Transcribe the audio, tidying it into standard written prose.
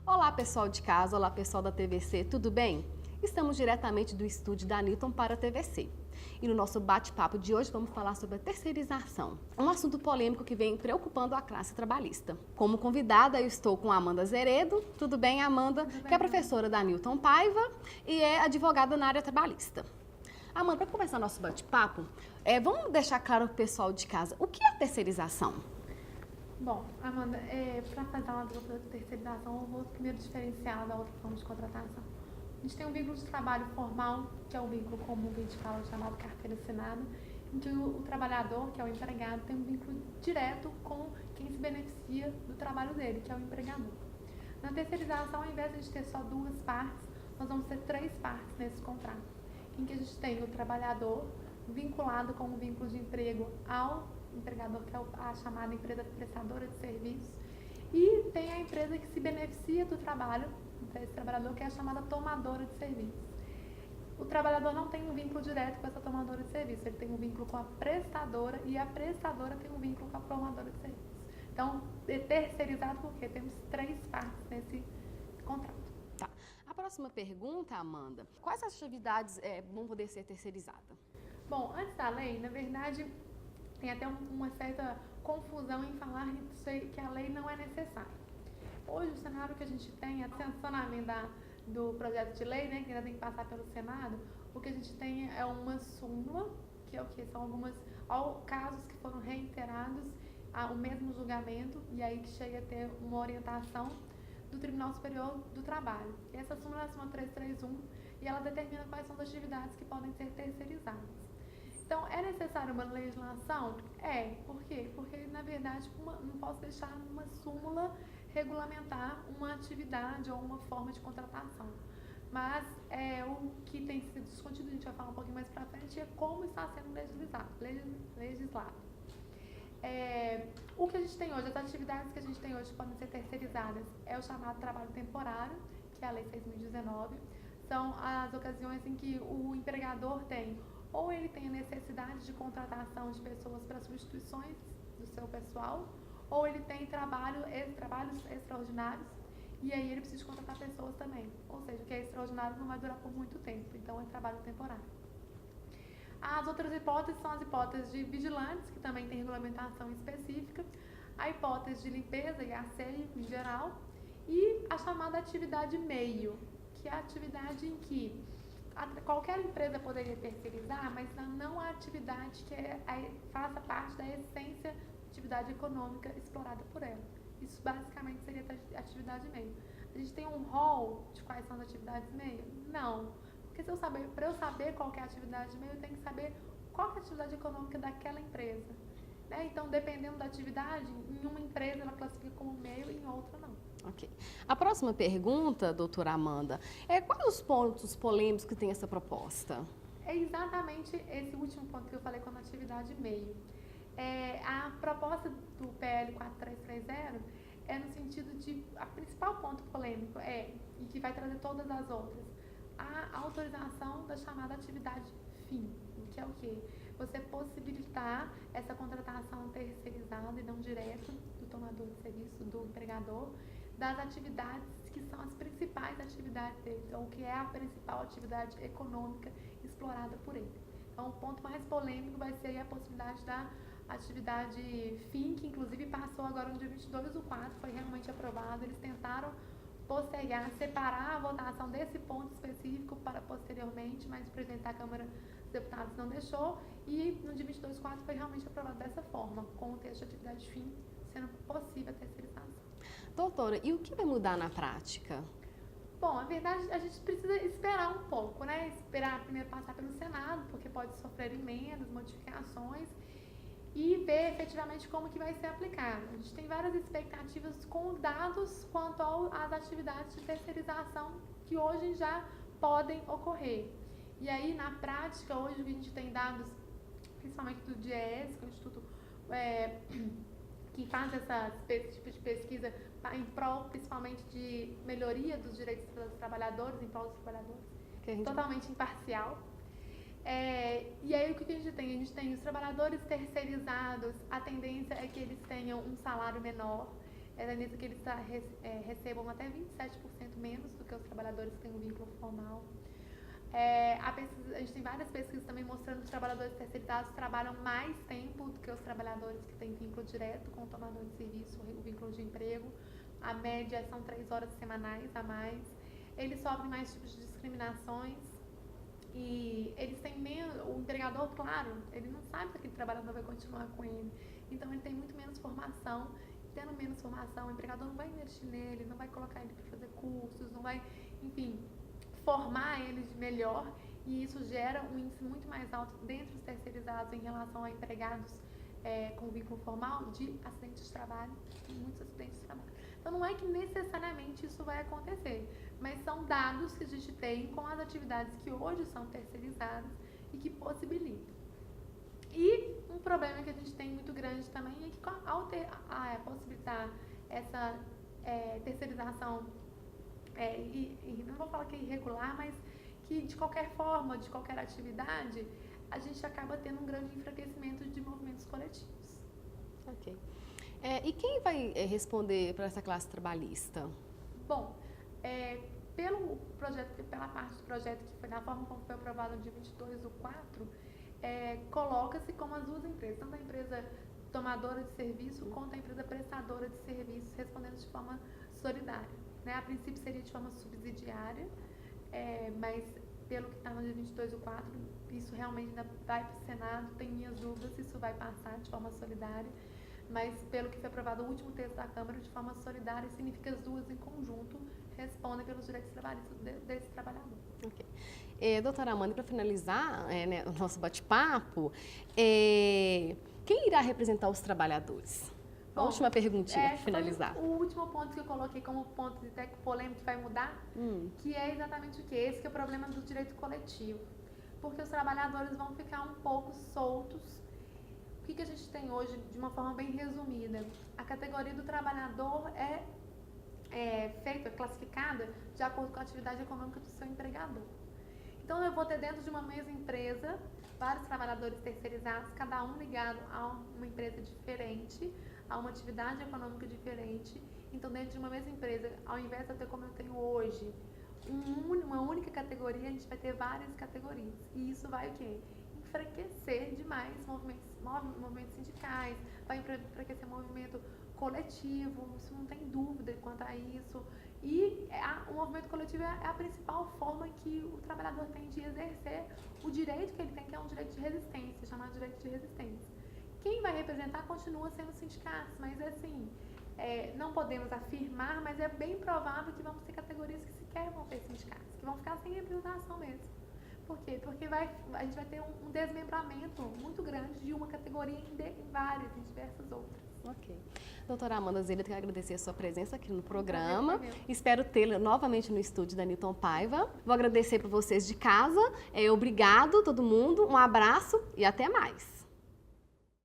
Olá, pessoal de casa, olá, pessoal da TVC, tudo bem? Estamos diretamente do estúdio da Newton para a TVC. E no nosso bate-papo de hoje vamos falar sobre a terceirização, um assunto polêmico que vem preocupando a classe trabalhista. Como convidada, eu estou com a Amanda Zeredo. Tudo bem, Amanda? Tudo bem, que é professora da Newton Paiva e é advogada na área trabalhista. Amanda, para começar nosso bate-papo, vamos deixar claro para o pessoal de casa, o que é a terceirização? Bom, Amanda, para fazer uma dupla terceirização, eu vou primeiro diferenciar da outra forma de contratação. A gente tem um vínculo de trabalho formal, que é o vínculo comum que a gente fala, chamado carteira assinada, em que o trabalhador, que é o empregado, tem um vínculo direto com quem se beneficia do trabalho dele, que é o empregador. Na terceirização, ao invés de a gente ter só duas partes, nós vamos ter três partes nesse contrato, em que a gente tem o trabalhador vinculado com um vínculo de emprego ao empregador, que é a chamada empresa prestadora de serviços, e tem a empresa que se beneficia do trabalho desse trabalhador, que é a chamada tomadora de serviços. O trabalhador não tem um vínculo direto com essa tomadora de serviço, ele tem um vínculo com a prestadora e a prestadora tem um vínculo com a tomadora de serviços. Então, é terceirizado porque temos três partes nesse contrato. Tá. A próxima pergunta, Amanda, quais atividades vão poder ser terceirizadas? Bom, antes da lei, na verdade, tem até uma certa confusão em falar que a lei não é necessária. Hoje, o cenário que a gente tem, a sancionamento do projeto de lei, né, que ainda tem que passar pelo Senado, o que a gente tem é uma súmula, que é o que? São alguns casos que foram reiterados, o mesmo julgamento, e aí que chega a ter uma orientação do Tribunal Superior do Trabalho. E essa súmula é a súmula 331, e ela determina quais são as atividades que podem ser terceirizadas. Então, é necessária uma legislação? Por quê? Porque, na verdade, não posso deixar uma súmula regulamentar uma atividade ou uma forma de contratação. Mas o que tem sido discutido, a gente vai falar um pouquinho mais pra frente, é como está sendo legislado. O que a gente tem hoje, as atividades que a gente tem hoje que podem ser terceirizadas, é o chamado trabalho temporário, que é a Lei 6.019. São as ocasiões em que o empregador ou ele tem a necessidade de contratação de pessoas para substituições do seu pessoal, ou ele tem trabalhos extraordinários, e aí ele precisa contratar pessoas também. Ou seja, o que é extraordinário não vai durar por muito tempo, então é trabalho temporário. As outras hipóteses são as hipóteses de vigilantes, que também tem regulamentação específica, a hipótese de limpeza e asseio em geral, e a chamada atividade meio, que é a atividade em que qualquer empresa poderia terceirizar, mas não a atividade que faça parte da essência da atividade econômica explorada por ela. Isso basicamente seria a atividade meio. A gente tem um rol de quais são as atividades meio? Não. Porque para eu saber qual é a atividade meio, eu tenho que saber qual é a atividade econômica daquela empresa. Né? Então, dependendo da atividade, em uma empresa ela classifica como meio e em outra não. Ok. A próxima pergunta, doutora Amanda, quais os pontos polêmicos que tem essa proposta? É exatamente esse último ponto que eu falei com a atividade meio. A proposta do PL 4330 é no sentido de, a principal ponto polêmico e que vai trazer todas as outras, a autorização da chamada atividade fim, que é o quê? Você possibilitar essa contratação terceirizada e não direta do tomador de serviço, do empregador, das atividades que são as principais atividades dele, então o que é a principal atividade econômica explorada por ele. Então o ponto mais polêmico vai ser a possibilidade da atividade fim, que inclusive passou agora no dia 22/4, foi realmente aprovado. Eles tentaram postergar, separar a votação desse ponto específico para posteriormente, mas o presidente da Câmara dos Deputados não deixou, e no dia 22/4 foi realmente aprovado dessa forma, com o texto de atividade fim sendo possível a terceirização. Doutora, e o que vai mudar na prática? Bom, na verdade, a gente precisa esperar um pouco, né? Esperar primeiro passar pelo Senado, porque pode sofrer emendas, modificações, e ver efetivamente como que vai ser aplicado. A gente tem várias expectativas com dados quanto às atividades de terceirização que hoje já podem ocorrer. E aí, na prática, hoje a gente tem dados, principalmente do DIEESE, que é o Instituto que faz esse tipo de pesquisa em prol, principalmente, de melhoria dos direitos dos trabalhadores, em prol dos trabalhadores, totalmente imparcial. E aí, o que a gente tem? A gente tem os trabalhadores terceirizados, a tendência é que eles tenham um salário menor, é tendência que eles recebam até 27% menos do que os trabalhadores que têm um vínculo formal. A gente tem várias pesquisas também mostrando que os trabalhadores terceirizados trabalham mais tempo do que os trabalhadores que têm vínculo direto com o tomador de serviço, o vínculo de emprego. A média são 3 horas semanais a mais. Eles sofrem mais tipos de discriminações e eles têm menos. O empregador, claro, ele não sabe se aquele trabalhador vai continuar com ele. Então ele tem muito menos formação. Tendo menos formação, o empregador não vai investir nele, não vai colocar ele para fazer cursos, não vai, enfim, formar ele de melhor, e isso gera um índice muito mais alto dentre os terceirizados em relação a empregados com vínculo formal de acidentes de trabalho, muitos acidentes de trabalho. Então não é que necessariamente isso vai acontecer, mas são dados que a gente tem com as atividades que hoje são terceirizadas e que possibilitam. E um problema que a gente tem muito grande também é que ao possibilitar essa terceirização, e não vou falar que é irregular, mas que de qualquer forma, de qualquer atividade, a gente acaba tendo um grande enfraquecimento de movimentos coletivos. Ok. E quem vai responder para essa classe trabalhista? Bom, pela parte do projeto que foi na forma como foi aprovado no dia 22/4, coloca-se como as duas empresas, tanto a empresa tomadora de serviço quanto a empresa prestadora de serviços, respondendo de forma solidária. Né? A princípio seria de forma subsidiária, mas pelo que está no dia 22/4, isso realmente ainda vai para o Senado, tem minhas dúvidas se isso vai passar de forma solidária, mas pelo que foi aprovado o último texto da Câmara, de forma solidária, significa que as duas em conjunto respondem pelos direitos trabalhistas desse trabalhador. Ok. Doutora Amanda, para finalizar o nosso bate-papo, quem irá representar os trabalhadores? Bom, a última perguntinha para finalizar. O último ponto que eu coloquei como ponto de polêmico que vai mudar, que é exatamente o quê? Esse que é o problema do direito coletivo. Porque os trabalhadores vão ficar um pouco soltos. O que a gente tem hoje, de uma forma bem resumida? A categoria do trabalhador é classificada de acordo com a atividade econômica do seu empregador. Então, eu vou ter dentro de uma mesma empresa vários trabalhadores terceirizados, cada um ligado a uma empresa diferente, a uma atividade econômica diferente. Então, dentro de uma mesma empresa, ao invés de eu ter como eu tenho hoje, uma única categoria, a gente vai ter várias categorias. E isso vai o quê? Enfraquecer demais movimentos sindicais, vai enfraquecer movimento coletivo, isso não tem dúvida quanto a isso. E o movimento coletivo é a principal forma que o trabalhador tem de exercer o direito que ele tem, que é um direito de resistência, chamado direito de resistência. Quem vai representar continua sendo os sindicatos, mas assim, não podemos afirmar, mas é bem provável que vamos ter categorias que sequer vão ter sindicatos, que vão ficar sem representação mesmo. Por quê? Porque a gente vai ter um desmembramento muito grande de uma categoria em várias, em diversas outras. Ok. Doutora Amanda Zilli, eu quero agradecer a sua presença aqui no programa. Espero tê-la novamente no estúdio da Newton Paiva. Vou agradecer para vocês de casa. Obrigado, todo mundo. Um abraço e até mais.